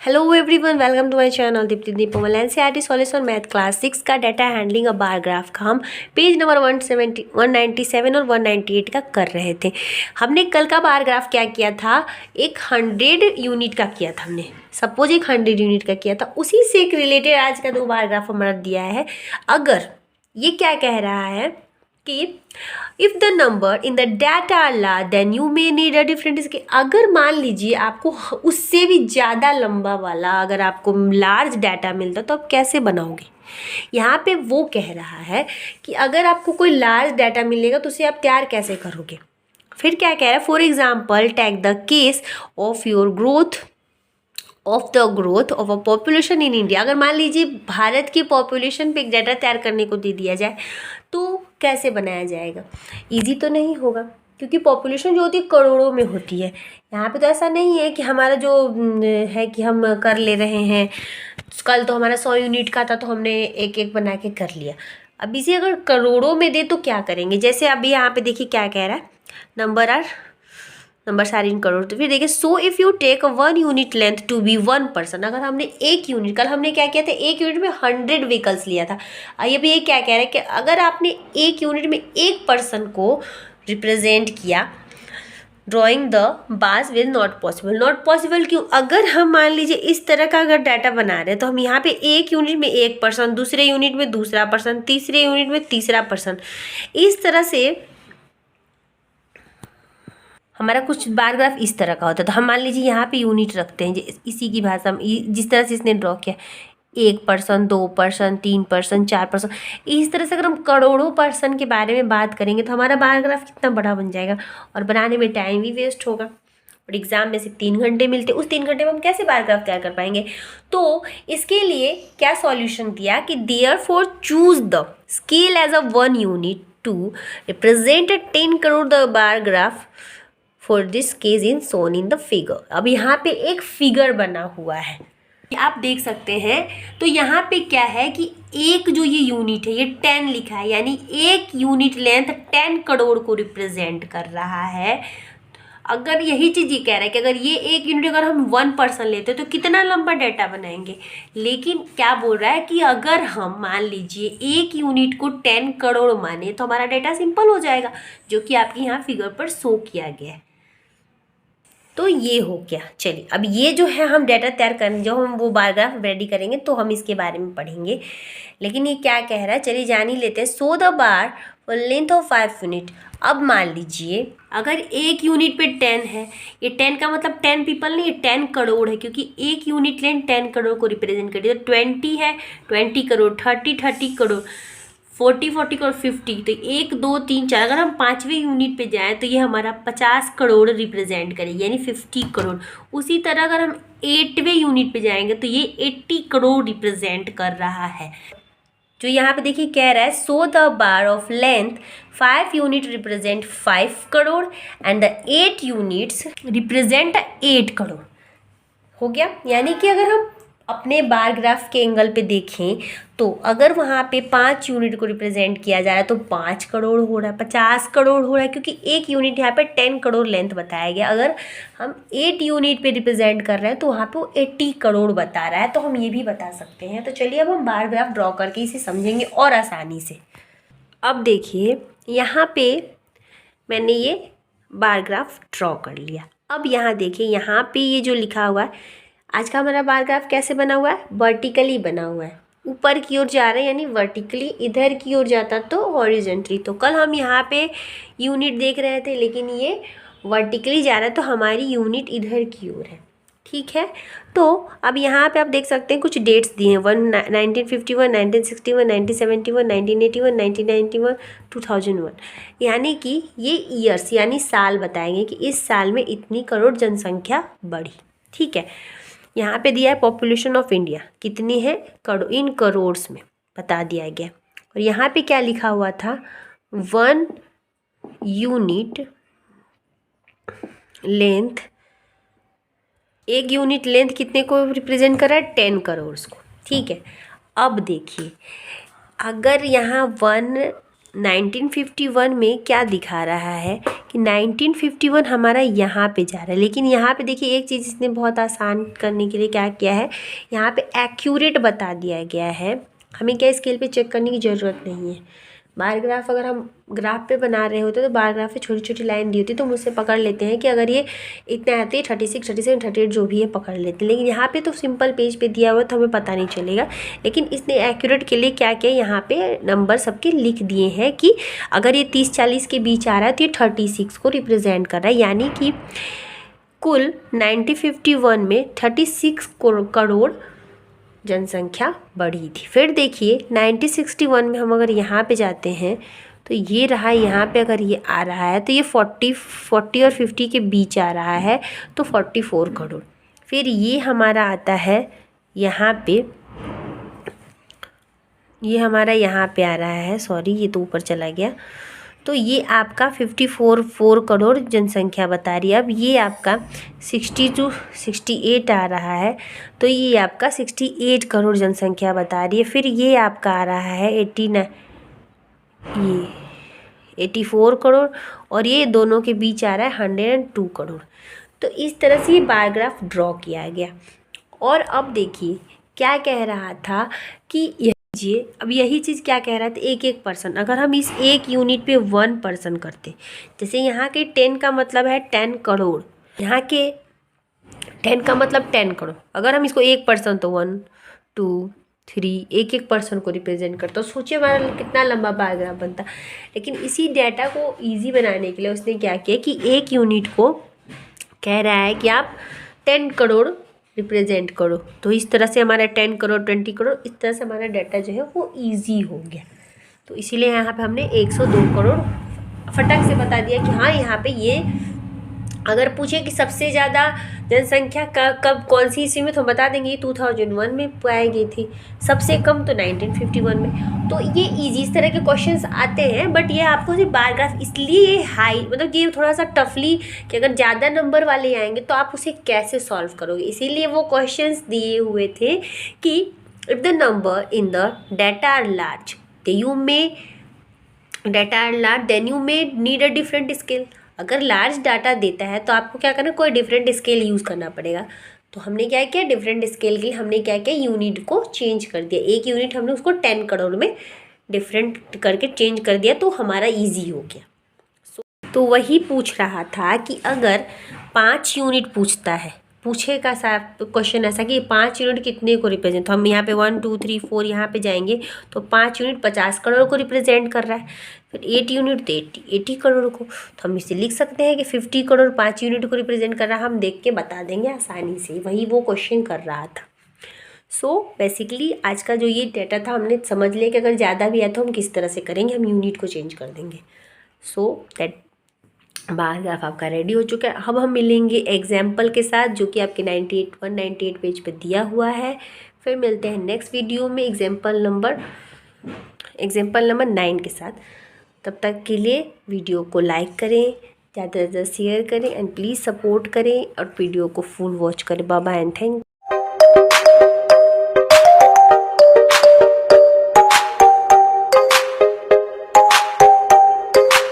Hello everyone, welcome to my channel Deepti दीपोमल। NCERT solution math class 6 का data handling a bar graph का हम page number 197 और 198 का कर रहे थे। हमने कल का बार ग्राफ क्या किया था, एक 100 यूनिट का किया था। हमने सपोज एक 100 यूनिट का किया था, उसी से एक रिलेटेड आज का 2 बार ग्राफ हमारा दिया है। अगर ये क्या कह रहा है कि if the number in the data are large then you may need a different इसके। अगर मान लीजिए आपको उससे भी ज़्यादा लंबा वाला अगर आपको लार्ज डाटा मिलता तो आप कैसे बनाओगे। यहाँ पे वो कह रहा है कि अगर आपको कोई लार्ज डाटा मिलेगा तो उसे आप तैयार कैसे करोगे। फिर क्या कह रहा है, for example take the case of your growth of the growth of a population in India. अगर मान लीजिए भारत की पॉपुलेशन पे एक डाटा तैयार करने को दे दिया जाए तो कैसे बनाया जाएगा। इजी तो नहीं होगा क्योंकि पॉपुलेशन जो होती है करोड़ों में होती है। यहाँ पे तो ऐसा नहीं है कि हमारा जो है कि हम कर ले रहे हैं, कल तो हमारा 100 यूनिट का था तो हमने एक एक बना के कर लिया। अब इसे अगर करोड़ों में दे तो क्या करेंगे। जैसे अभी यहाँ पे देखिए क्या कह रहा है, नंबर सारे इन करोड़। तो फिर देखिए, so if you take 1 unit length to be 1 person. अगर हमने 1 यूनिट, कल हमने क्या किया था, 1 यूनिट में 100 व्हीकल्स लिया था। अभी ये क्या कह रहा है कि अगर आपने 1 यूनिट में 1 पर्सन को रिप्रेजेंट किया, drawing the bars with not possible. Not possible क्यों? अगर हम मान लीजिए इस तरह का अगर डाटा बना रहे हैं तो हम यहाँ पे 1 यूनिट में 1 पर्सन, दूसरे यूनिट में दूसरा पर्सन, तीसरे यूनिट में तीसरा पर्सन, इस तरह से हमारा कुछ बार ग्राफ इस तरह का होता है। तो हम मान लीजिए यहाँ पे यूनिट रखते हैं, इसी की भाषा में जिस तरह से इसने ड्रॉ किया, 1 पर्सन, 2 पर्सन, 3 पर्सन, 4 पर्सन। इस तरह से अगर हम करोड़ों पर्सन के बारे में बात करेंगे तो हमारा बार ग्राफ कितना बड़ा बन जाएगा और बनाने में टाइम भी वेस्ट होगा। और एग्जाम में से 3 घंटे मिलते, उस 3 घंटे में हम कैसे बार ग्राफ तैयार कर पाएंगे। तो इसके लिए क्या सॉल्यूशन दिया कि therefore choose the scale as a 1 unit to represent 10 crore the bar graph for this case in shown in the figure. अब यहाँ पे एक फिगर बना हुआ है, आप देख सकते हैं। तो यहाँ पे क्या है कि एक जो ये यूनिट है ये 10 लिखा है, यानी 1 यूनिट लेंथ 10 करोड़ को रिप्रेजेंट कर रहा है। अगर यही चीज़ ये कह रहा है कि अगर ये 1 यूनिट अगर हम 1 पर्सन लेते तो कितना लंबा डाटा बनाएंगे। लेकिन क्या बोल रहा है कि अगर हम मान लीजिए 1 यूनिट को 10 करोड़ माने तो हमारा डाटा सिंपल हो जाएगा, जो कि आपके यहाँ फिगर पर शो किया गया है। तो ये हो गया। चलिए अब ये जो है हम डाटा तैयार करें, जो हम वो बार ग्राफ रेडी करेंगे तो हम इसके बारे में पढ़ेंगे। लेकिन ये क्या कह रहा है, चलिए जान ही लेते हैं। So the bar for length of 5 unit. अब मान लीजिए अगर 1 यूनिट पे 10 है, ये 10 का मतलब 10 पीपल नहीं, 10 करोड़ है, क्योंकि 1 यूनिट लेंथ 10 करोड़ को रिप्रेजेंट करती है। तो 20 है, 20 करोड़, 30 करोड़, 40 करोड़, 50। तो 1 2 3 4, अगर हम 5वें यूनिट पे जाएं तो ये हमारा 50 करोड़ रिप्रेजेंट करेगी, यानी 50 करोड़। उसी तरह अगर हम 8वें यूनिट पे जाएंगे तो ये 80 करोड़ रिप्रेजेंट कर रहा है। जो यहाँ पे देखिए कह रहा है, so the bar of length 5 unit represent 5 crore and the 8 units represent 8 crore. हो गया। यानी कि अगर हम अपने बार ग्राफ के एंगल पे देखें तो अगर वहाँ पे 5 यूनिट को रिप्रेजेंट किया जा रहा है तो 5 करोड़ हो रहा है, 50 करोड़ हो रहा है, क्योंकि 1 यूनिट यहाँ पे 10 करोड़ लेंथ बताया गया। अगर हम 8 यूनिट पे रिप्रेजेंट कर रहे हैं तो वहाँ पे वो 80 करोड़ बता रहा है। तो हम ये भी बता सकते हैं। तो चलिए अब हम बार ग्राफ ड्रॉ करके इसे समझेंगे और आसानी से। अब देखिए यहाँ पे मैंने ये बार ग्राफ ड्रॉ कर लिया। अब यहाँ देखिए, यहाँ पे ये जो लिखा हुआ है, आज का हमारा बार ग्राफ कैसे बना हुआ है, वर्टिकली बना हुआ है। ऊपर की ओर जा रहा है यानी वर्टिकली, इधर की ओर जाता तो हॉरिजॉन्टली। तो कल हम यहाँ पे यूनिट देख रहे थे लेकिन ये वर्टिकली जा रहा है तो हमारी यूनिट इधर की ओर है। ठीक है। तो अब यहाँ पे आप देख सकते हैं कुछ डेट्स दिए हैं, 1951, 1961, 1971, 1981, 1991, 2001। यानी कि ये ईयर्स यानी साल बताएंगे कि इस साल में इतनी करोड़ जनसंख्या बढ़ी। ठीक है। यहाँ पे दिया है पॉपुलेशन ऑफ इंडिया कितनी है, इन करोड़्स में बता दिया गया। और यहाँ पे क्या लिखा हुआ था, 1 यूनिट लेंथ, 1 यूनिट लेंथ कितने को रिप्रेजेंट कर रहा है, 10 करोड़ को। ठीक है। अब देखिए अगर यहाँ 1 1951 में क्या दिखा रहा है कि 1951 हमारा यहाँ पे जा रहा है, लेकिन यहाँ पे देखिए एक चीज़ इसने बहुत आसान करने के लिए क्या किया है, यहाँ पे एक्यूरेट बता दिया गया है। हमें क्या स्केल पे चेक करने की ज़रूरत नहीं है। बार ग्राफ अगर हम ग्राफ पे बना रहे होते तो बार ग्राफ पे छोटी छोटी लाइन दी होती तो हम उससे पकड़ लेते हैं कि अगर ये इतना आती है 36, 37, 38 जो भी है पकड़ लेते हैं, लेकिन यहाँ पे तो सिंपल पेज पे दिया हुआ है तो हमें पता नहीं चलेगा। लेकिन इसने एक्यूरेट के लिए क्या किया, यहाँ पे नंबर सबके लिख दिए हैं कि अगर ये 30-40 के बीच आ रहा है तो ये 36 को रिप्रेजेंट कर रहा है, यानी कि कुल 1951 में 36 करोड़ जनसंख्या बढ़ी थी। फिर देखिए 1961 में हम अगर यहाँ पे जाते हैं तो ये रहा, यहाँ पे अगर ये आ रहा है तो ये 40 और 50 के बीच आ रहा है तो 44 करोड़। फिर ये हमारा आता है यहाँ पे, ये हमारा यहाँ पे आ रहा है, सॉरी ये तो ऊपर चला गया, तो ये आपका 54 करोड़ जनसंख्या बता रही है। अब ये आपका 60 से 68 आ रहा है तो ये आपका 68 करोड़ जनसंख्या बता रही है। फिर ये आपका आ रहा है 84 करोड़ और ये दोनों के बीच आ रहा है 102 करोड़। तो इस तरह से ये बार ग्राफ ड्रॉ किया गया। और अब देखिए क्या कह रहा था कि अब यही चीज़ क्या कह रहा था, 1% अगर हम इस एक यूनिट पे 1% करते, जैसे यहाँ के 10 का मतलब है 10 करोड़, यहाँ के 10 का मतलब 10 करोड़, अगर हम इसको 1% तो 1, 2, 3 1% को रिप्रेजेंट करता, तो सोचिए हमारा कितना लंबा पैराग्राफ बनता। लेकिन इसी डाटा को ईजी बनाने के लिए उसने क्या किया कि एक यूनिट को कह रहा है कि आप 10 करोड़ रिप्रेजेंट करो, तो इस तरह से हमारा 10 करोड़ 20 करोड़ इस तरह से हमारा डाटा जो है वो इजी हो गया। तो इसीलिए यहाँ पे हमने 102 करोड़ फटक से बता दिया कि हाँ यहाँ पे ये अगर पूछे कि सबसे ज़्यादा जनसंख्या कब कौन सी ईस्वी में, तो बता देंगे ये 2001 में पाई गई थी, सबसे कम तो 1951 में। तो ये इजी इस तरह के क्वेश्चंस आते हैं, बट ये आपको सिर्फ बार ग्राफ इसलिए हाई मतलब ये थोड़ा सा टफली कि अगर ज़्यादा नंबर वाले आएंगे तो आप उसे कैसे सॉल्व करोगे, इसीलिए वो क्वेश्चंस दिए हुए थे कि if the number in the data are large then you may need a different scale. अगर लार्ज डाटा देता है तो आपको क्या करना, कोई डिफरेंट स्केल यूज़ करना पड़ेगा। तो हमने क्या किया, डिफरेंट स्केल के लिए हमने क्या किया, यूनिट को चेंज कर दिया। एक यूनिट हमने उसको 10 करोड़ में डिफरेंट करके चेंज कर दिया तो हमारा इजी हो गया। तो वही पूछ रहा था कि अगर 5 यूनिट पूछेगा सा क्वेश्चन ऐसा कि 5 यूनिट कितने को रिप्रेजेंट, तो हम यहाँ पे 1 2 3 4 यहाँ पे जाएंगे तो 5 यूनिट 50 करोड़ को रिप्रेजेंट कर रहा है। फिर 8 यूनिट तो 80 करोड़ को, तो हम इसे लिख सकते हैं कि 50 करोड़ 5 यूनिट को रिप्रेजेंट कर रहा है। हम देख के बता देंगे आसानी से, वही वो क्वेश्चन कर रहा था। सो बेसिकली आज का जो ये डाटा था हमने समझ लिया कि अगर ज़्यादा भी है तो हम किस तरह से करेंगे, हम यूनिट को चेंज कर देंगे। सो दैट बार ग्राफ आपका रेडी हो चुका है। अब हम मिलेंगे एग्जाम्पल के साथ जो कि आपके 198 पेज पे दिया हुआ है। फिर मिलते हैं नेक्स्ट वीडियो में एग्जाम्पल नंबर 9 के साथ। तब तक के लिए वीडियो को लाइक करें, ज़्यादा से ज़्यादा शेयर करें एंड प्लीज़ सपोर्ट करें और वीडियो को फुल वॉच करें। Bye bye and thank